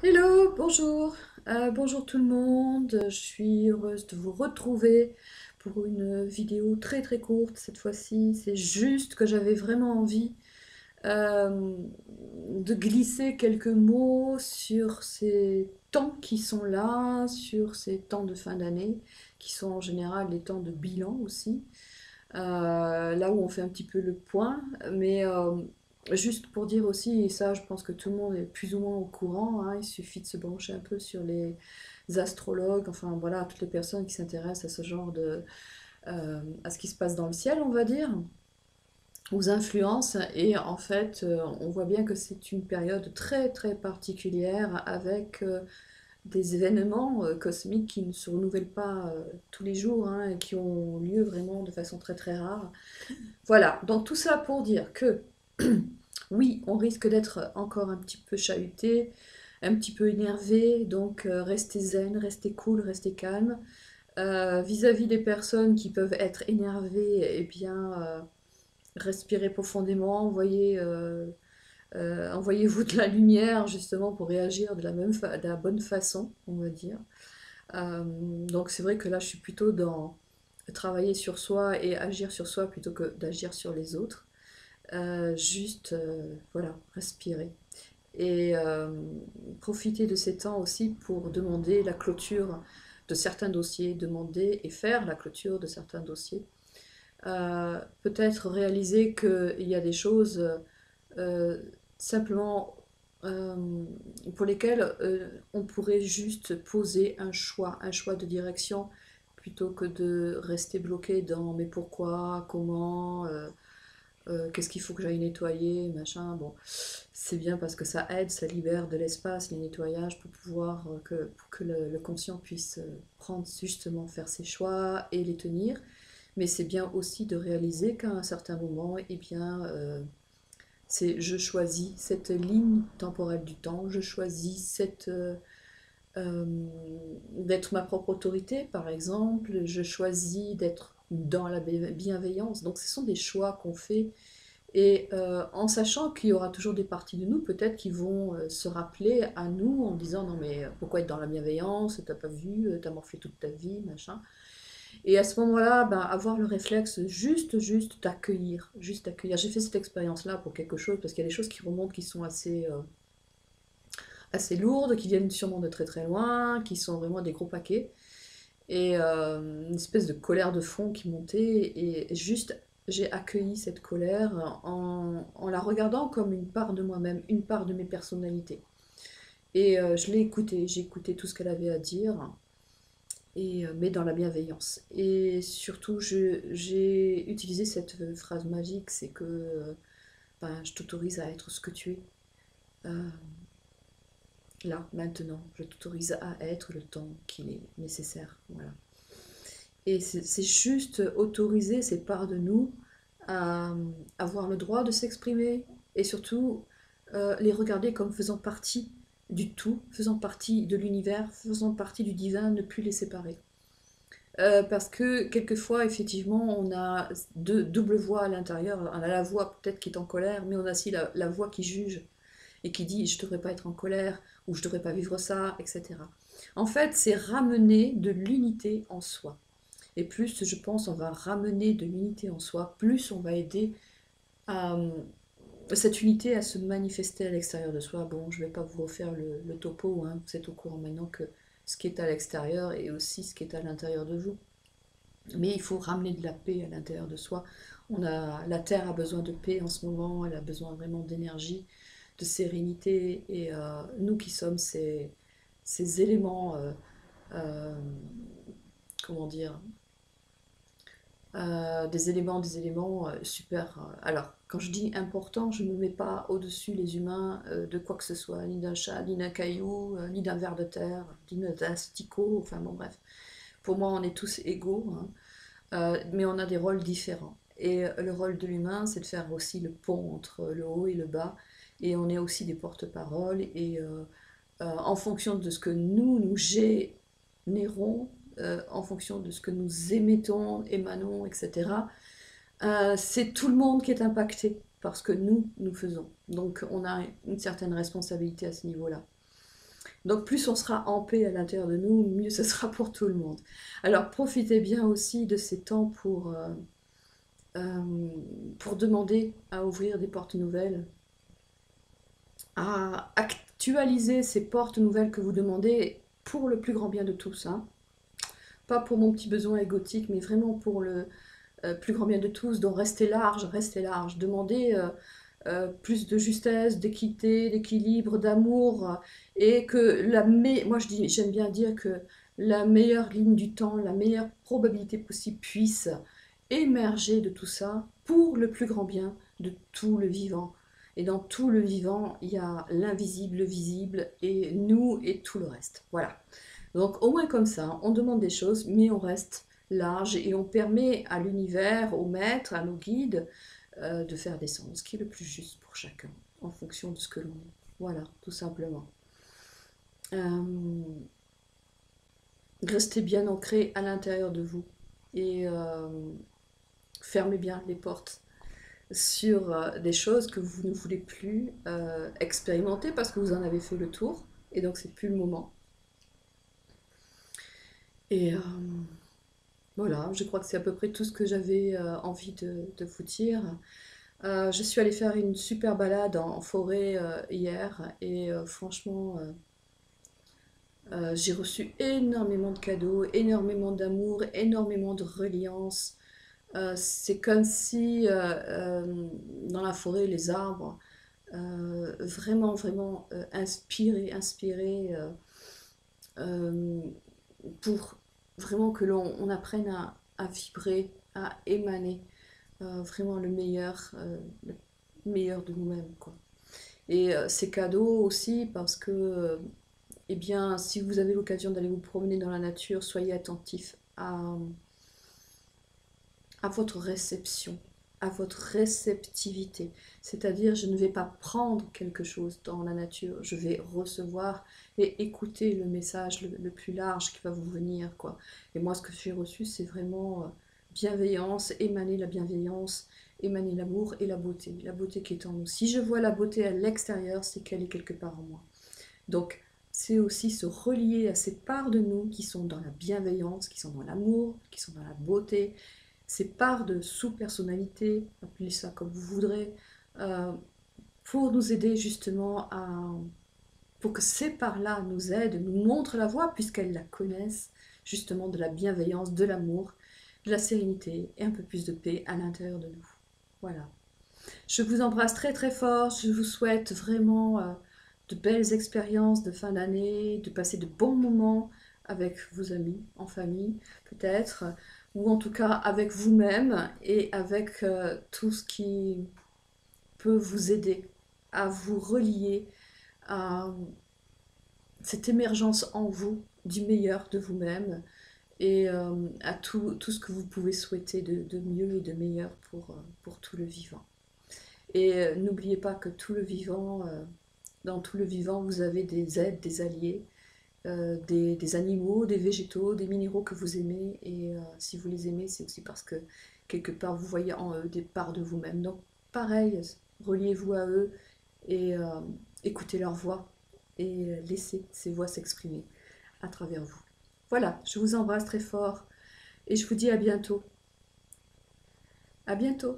Hello, bonjour. Bonjour tout le monde. Je suis heureuse de vous retrouver pour une vidéo très très courte cette fois-ci. C'est juste que j'avais vraiment envie euh, de glisser quelques mots sur ces temps qui sont là, sur ces temps de fin d'année, qui sont en général des temps de bilan aussi. Là où on fait un petit peu le point, mais juste pour dire aussi, et ça je pense que tout le monde est plus ou moins au courant, hein, il suffit de se brancher un peu sur les astrologues, enfin voilà, toutes les personnes qui s'intéressent à ce genre à ce qui se passe dans le ciel, on va dire, aux influences, et en fait on voit bien que c'est une période très très particulière avec des événements cosmiques qui ne se renouvellent pas tous les jours, hein, et qui ont lieu vraiment de façon très très rare. Voilà, donc tout ça pour dire que oui, on risque d'être encore un petit peu chahuté, un petit peu énervé, donc restez zen, restez cool, restez calme. Vis-à-vis des personnes qui peuvent être énervées, eh bien, respirez profondément, envoyez-vous de la lumière justement pour réagir de la bonne façon, on va dire. Donc c'est vrai que là, je suis plutôt dans travailler sur soi et agir sur soi plutôt que d'agir sur les autres. Juste, voilà, respirer. Et profiter de ces temps aussi pour demander la clôture de certains dossiers, demander et faire la clôture de certains dossiers. Peut-être réaliser qu'il y a des choses euh, simplement euh, pour lesquelles on pourrait juste poser un choix de direction plutôt que de rester bloqué dans mais pourquoi, comment, qu'est-ce qu'il faut que j'aille nettoyer, machin. Bon, c'est bien parce que ça aide, ça libère de l'espace, les nettoyages, pour que le conscient puisse prendre justement, faire ses choix et les tenir. Mais c'est bien aussi de réaliser qu'à un certain moment, eh bien, c'est je choisis cette ligne temporelle du temps, je choisis euh, d'être ma propre autorité, par exemple, je choisis d'être dans la bienveillance. Donc ce sont des choix qu'on fait et en sachant qu'il y aura toujours des parties de nous, peut-être, qui vont se rappeler à nous en disant non mais pourquoi être dans la bienveillance, t'as pas vu, t'as morflé toute ta vie, machin. Et à ce moment-là, ben, avoir le réflexe juste d'accueillir, juste d'accueillir. J'ai fait cette expérience-là pour quelque chose, parce qu'il y a des choses qui remontent qui sont assez lourdes, qui viennent sûrement de très très loin, qui sont vraiment des gros paquets. Et une espèce de colère de fond qui montait, et juste j'ai accueilli cette colère en la regardant comme une part de moi-même, une part de mes personnalités. Et je l'ai écoutée, j'ai écouté tout ce qu'elle avait à dire, mais dans la bienveillance. Et surtout, j'ai utilisé cette phrase magique, c'est que ben, je t'autorise à être ce que tu es. Euh, Là, maintenant, je t'autorise à être le temps qu'il est nécessaire. Voilà. Et c'est juste autoriser ces parts de nous à avoir le droit de s'exprimer et surtout les regarder comme faisant partie du tout, faisant partie de l'univers, faisant partie du divin, ne plus les séparer. Parce que quelquefois, effectivement, on a deux double voix à l'intérieur. On a la voix peut-être qui est en colère, mais on a aussi la voix qui juge et qui dit je ne devrais pas être en colère ou je ne devrais pas vivre ça, etc. En fait, c'est ramener de l'unité en soi. Et plus, je pense, on va ramener de l'unité en soi, plus on va aider à, cette unité à se manifester à l'extérieur de soi. Bon, je ne vais pas vous refaire le topo, hein. Vous êtes au courant maintenant que ce qui est à l'extérieur est aussi ce qui est à l'intérieur de vous. Mais il faut ramener de la paix à l'intérieur de soi. La Terre a besoin de paix en ce moment, elle a besoin vraiment d'énergie, de sérénité, et nous qui sommes ces éléments, euh, comment dire, des éléments super. Alors, quand je dis important, je ne me mets pas au-dessus les humains de quoi que ce soit, ni d'un chat, ni d'un caillou, ni d'un ver de terre, ni d'un asticot, enfin bon, bref. Pour moi, on est tous égaux, hein, mais on a des rôles différents. Et le rôle de l'humain, c'est de faire aussi le pont entre le haut et le bas. Et on est aussi des porte-paroles. Et en fonction de ce que nous générons, en fonction de ce que nous émettons, émanons, etc., c'est tout le monde qui est impacté par ce que nous faisons. Donc on a une certaine responsabilité à ce niveau-là. Donc plus on sera en paix à l'intérieur de nous, mieux ce sera pour tout le monde. Alors profitez bien aussi de ces temps pour demander à ouvrir des portes nouvelles, à actualiser ces portes nouvelles que vous demandez pour le plus grand bien de tous. Hein. Pas pour mon petit besoin égotique, mais vraiment pour le plus grand bien de tous. Donc restez large, restez large. Demandez plus de justesse, d'équité, d'équilibre, d'amour. Et que moi j'aime bien dire que la meilleure ligne du temps, la meilleure probabilité possible puisse émerger de tout ça pour le plus grand bien de tout le vivant. Et dans tout le vivant, il y a l'invisible, le visible, et nous et tout le reste. Voilà. Donc au moins comme ça, on demande des choses, mais on reste large et on permet à l'univers, aux maîtres, à nos guides, de faire descendre ce qui est le plus juste pour chacun, en fonction de ce que l'on est. Voilà, tout simplement. Restez bien ancré à l'intérieur de vous et fermez bien les portes sur des choses que vous ne voulez plus expérimenter parce que vous en avez fait le tour et donc c'est plus le moment. Et voilà, je crois que c'est à peu près tout ce que j'avais envie de vous dire. Je suis allée faire une super balade en forêt hier et franchement, j'ai reçu énormément de cadeaux, énormément d'amour, énormément de reliance. C'est comme si dans la forêt, les arbres, vraiment, vraiment inspirés euh, pour vraiment que l'on apprenne à vibrer, à émaner vraiment le meilleur de nous-mêmes, quoi. Et c'est cadeau aussi parce que, eh bien, si vous avez l'occasion d'aller vous promener dans la nature, soyez attentif à votre réception, à votre réceptivité. C'est-à-dire, je ne vais pas prendre quelque chose dans la nature, je vais recevoir et écouter le message le plus large qui va vous venir, quoi. Et moi, ce que j'ai reçu, c'est vraiment bienveillance, émaner la bienveillance, émaner l'amour et la beauté qui est en nous. Si je vois la beauté à l'extérieur, c'est qu'elle est quelque part en moi. Donc, c'est aussi se relier à ces parts de nous qui sont dans la bienveillance, qui sont dans l'amour, qui sont dans la beauté, ces parts de sous-personnalité, appelez ça comme vous voudrez, euh, pour nous aider justement pour que ces parts-là nous aident, nous montrent la voie, puisqu'elles la connaissent, justement de la bienveillance, de l'amour, de la sérénité et un peu plus de paix à l'intérieur de nous. Voilà. Je vous embrasse très très fort, je vous souhaite vraiment de belles expériences de fin d'année, de passer de bons moments avec vos amis, en famille peut-être, ou en tout cas avec vous-même et avec tout ce qui peut vous aider à vous relier à cette émergence en vous du meilleur de vous-même et à tout ce que vous pouvez souhaiter de mieux et de meilleur pour tout le vivant. Et n'oubliez pas que tout le vivant, dans tout le vivant, vous avez des aides, des alliés, des animaux, des végétaux, des minéraux que vous aimez. Et si vous les aimez, c'est aussi parce que quelque part, vous voyez en eux des parts de vous-même. Donc pareil, reliez-vous à eux et écoutez leur voix et laissez ces voix s'exprimer à travers vous. Voilà, je vous embrasse très fort et je vous dis à bientôt. À bientôt.